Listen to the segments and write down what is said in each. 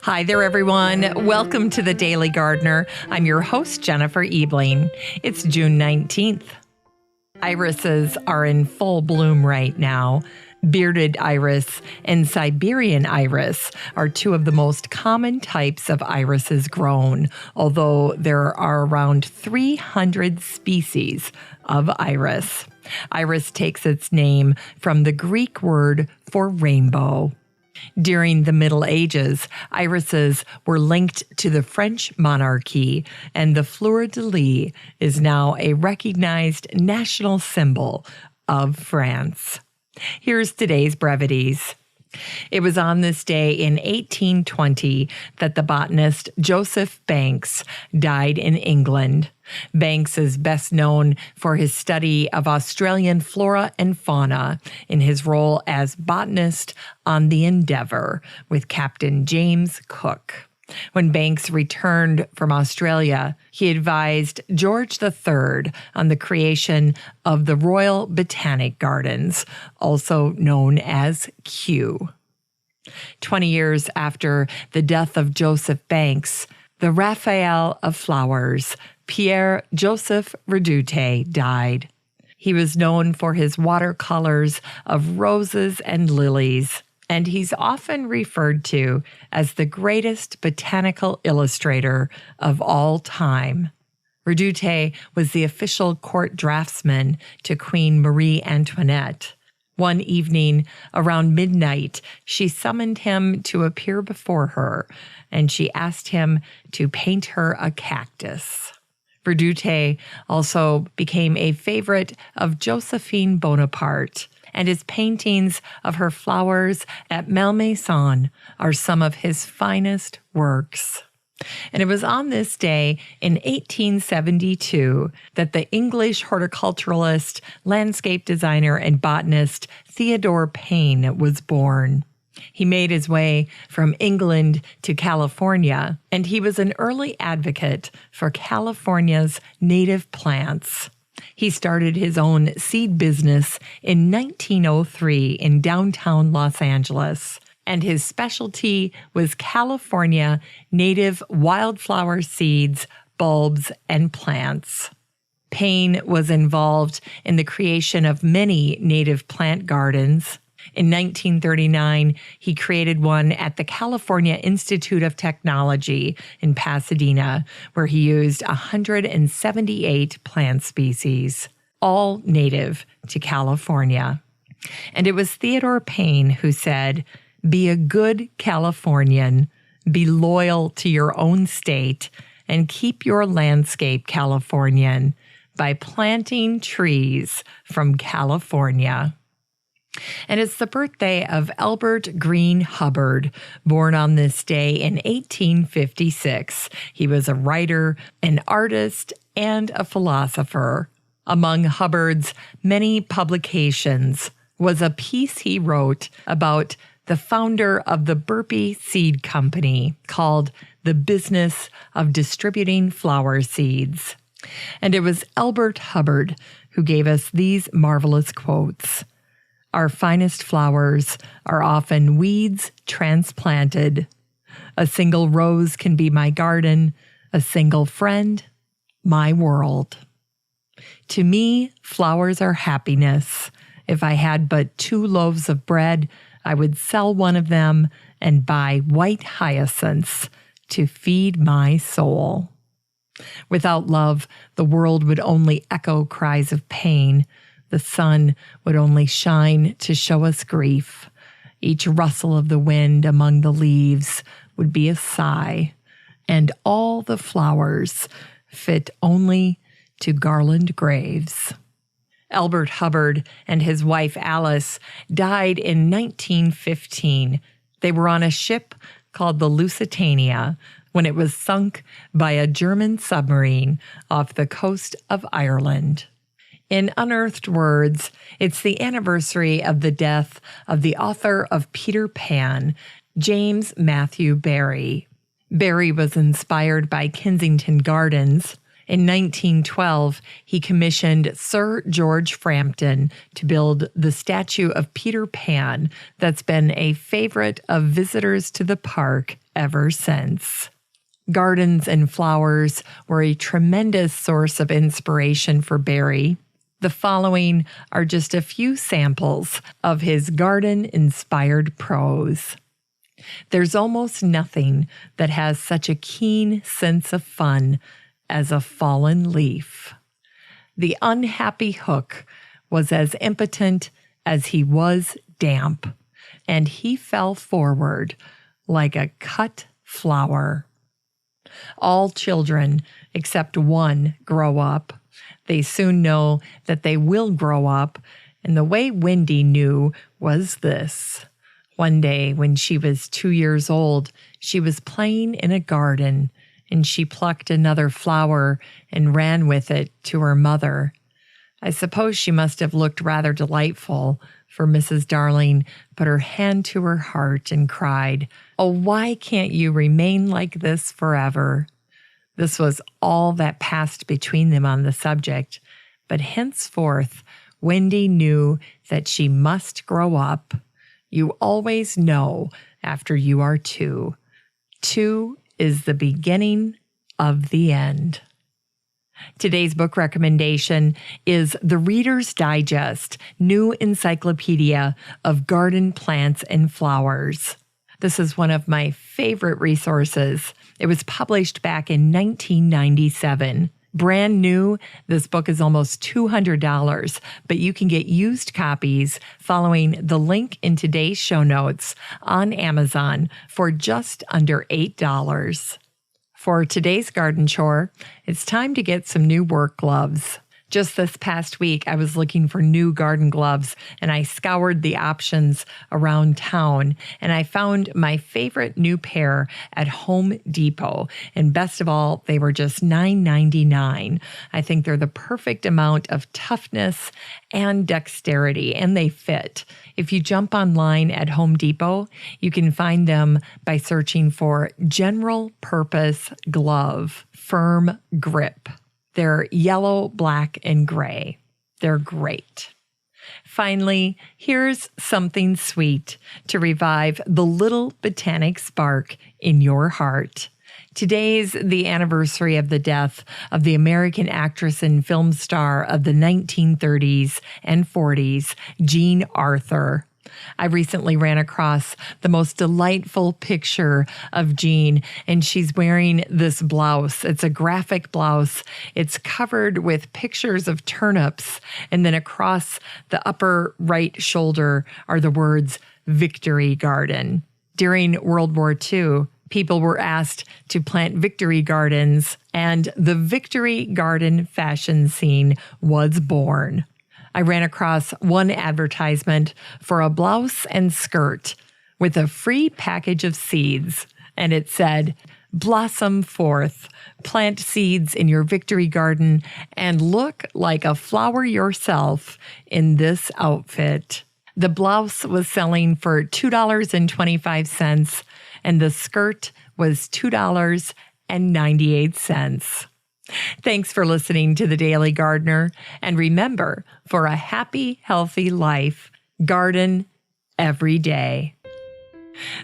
Hi there, everyone. Welcome to The Daily Gardener. I'm your host, Jennifer Ebling. It's June 19th. Irises are in full bloom right now. Bearded iris and Siberian iris are two of the most common types of irises grown, although there are around 300 species of iris. Iris takes its name from the Greek word for rainbow. During the Middle Ages, irises were linked to the French monarchy, and the fleur-de-lis is now a recognized national symbol of France. Here's today's brevities. It was on this day in 1820 that the botanist Joseph Banks died in England. Banks is best known for his study of Australian flora and fauna in his role as botanist on the Endeavour with Captain James Cook. When Banks returned from Australia, he advised George III on the creation of the Royal Botanic Gardens, also known as Kew. 20 years after the death of Joseph Banks, the Raphael of flowers, Pierre-Joseph Redouté, died. He was known for his watercolors of roses and lilies, and he's often referred to as the greatest botanical illustrator of all time. Redouté was the official court draftsman to Queen Marie Antoinette. One evening, around midnight, she summoned him to appear before her, and she asked him to paint her a cactus. Redouté also became a favorite of Josephine Bonaparte, and his paintings of her flowers at Malmaison are some of his finest works. And it was on this day in 1872 that the English horticulturalist, landscape designer, and botanist Theodore Payne was born. He made his way from England to California, and he was an early advocate for California's native plants. He started his own seed business in 1903 in downtown Los Angeles, and his specialty was California native wildflower seeds, bulbs, and plants. Payne was involved in the creation of many native plant gardens. In 1939, he created one at the California Institute of Technology in Pasadena, where he used 178 plant species, all native to California. And it was Theodore Payne who said, "Be a good Californian, be loyal to your own state, and keep your landscape Californian by planting trees from California." And it's the birthday of Elbert Green Hubbard, born on this day in 1856. He was a writer, an artist, and a philosopher. Among Hubbard's many publications was a piece he wrote about the founder of the Burpee Seed Company called The Business of Distributing Flower Seeds. And it was Elbert Hubbard who gave us these marvelous quotes. "Our finest flowers are often weeds transplanted. A single rose can be my garden, a single friend, my world. To me, flowers are happiness. If I had but 2 loaves of bread, I would sell one of them and buy white hyacinths to feed my soul. Without love, the world would only echo cries of pain. The sun would only shine to show us grief. Each rustle of the wind among the leaves would be a sigh, and all the flowers fit only to garland graves." Elbert Hubbard and his wife Alice died in 1915. They were on a ship called the Lusitania when it was sunk by a German submarine off the coast of Ireland. In unearthed words, it's the anniversary of the death of the author of Peter Pan, James Matthew Barrie. Barrie was inspired by Kensington Gardens. In 1912, he commissioned Sir George Frampton to build the statue of Peter Pan that's been a favorite of visitors to the park ever since. Gardens and flowers were a tremendous source of inspiration for Barrie. The following are just a few samples of his garden-inspired prose. There's almost nothing that has such a keen sense of fun as a fallen leaf. The unhappy hook was as impotent as he was damp, and he fell forward like a cut flower. All children, except one, grow up. They soon know that they will grow up, and the way Wendy knew was this. One day, when she was 2 years old, she was playing in a garden, and she plucked another flower and ran with it to her mother. I suppose she must have looked rather delightful, for Mrs. Darling put her hand to her heart and cried, "Oh, why can't you remain like this forever?" This was all that passed between them on the subject, but henceforth Wendy knew that she must grow up. You always know after you are 2. 2 is the beginning of the end. Today's book recommendation is The Reader's Digest, New Encyclopedia of Garden Plants and Flowers. This is one of my favorite resources. It was published back in 1997. Brand new, this book is almost $200, but you can get used copies following the link in today's show notes on Amazon for just under $8. For today's garden chore, it's time to get some new work gloves. Just this past week, I was looking for new garden gloves, and I scoured the options around town, and I found my favorite new pair at Home Depot. And best of all, they were just $9.99. I think they're the perfect amount of toughness and dexterity, and they fit. If you jump online at Home Depot, you can find them by searching for General Purpose Glove Firm Grip. They're yellow, black, and gray. They're great. Finally, here's something sweet to revive the little botanic spark in your heart. Today's the anniversary of the death of the American actress and film star of the 1930s and 40s, Jean Arthur. I recently ran across the most delightful picture of Jean, and she's wearing this blouse. It's a graphic blouse. It's covered with pictures of turnips, and then across the upper right shoulder are the words Victory Garden. During World War II, people were asked to plant victory gardens, and the Victory Garden fashion scene was born. I ran across one advertisement for a blouse and skirt with a free package of seeds, and it said, "Blossom forth, plant seeds in your victory garden, and look like a flower yourself in this outfit." The blouse was selling for $2.25, and the skirt was $2.98. Thanks for listening to The Daily Gardener. And remember, for a happy, healthy life, garden every day.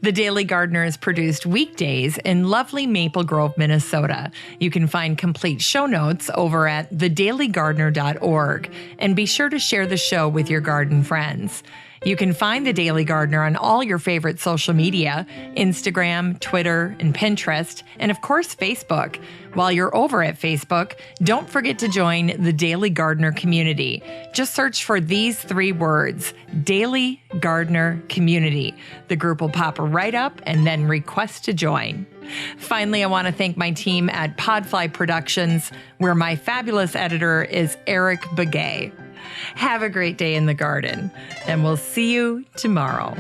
The Daily Gardener is produced weekdays in lovely Maple Grove, Minnesota. You can find complete show notes over at thedailygardener.org. And be sure to share the show with your garden friends. You can find The Daily Gardener on all your favorite social media, Instagram, Twitter, and Pinterest, and of course, Facebook. While you're over at Facebook, don't forget to join the Daily Gardener community. Just search for these 3 words, Daily Gardener Community. The group will pop right up and then request to join. Finally, I want to thank my team at Podfly Productions, where my fabulous editor is Eric Begay. Have a great day in the garden, and we'll see you tomorrow.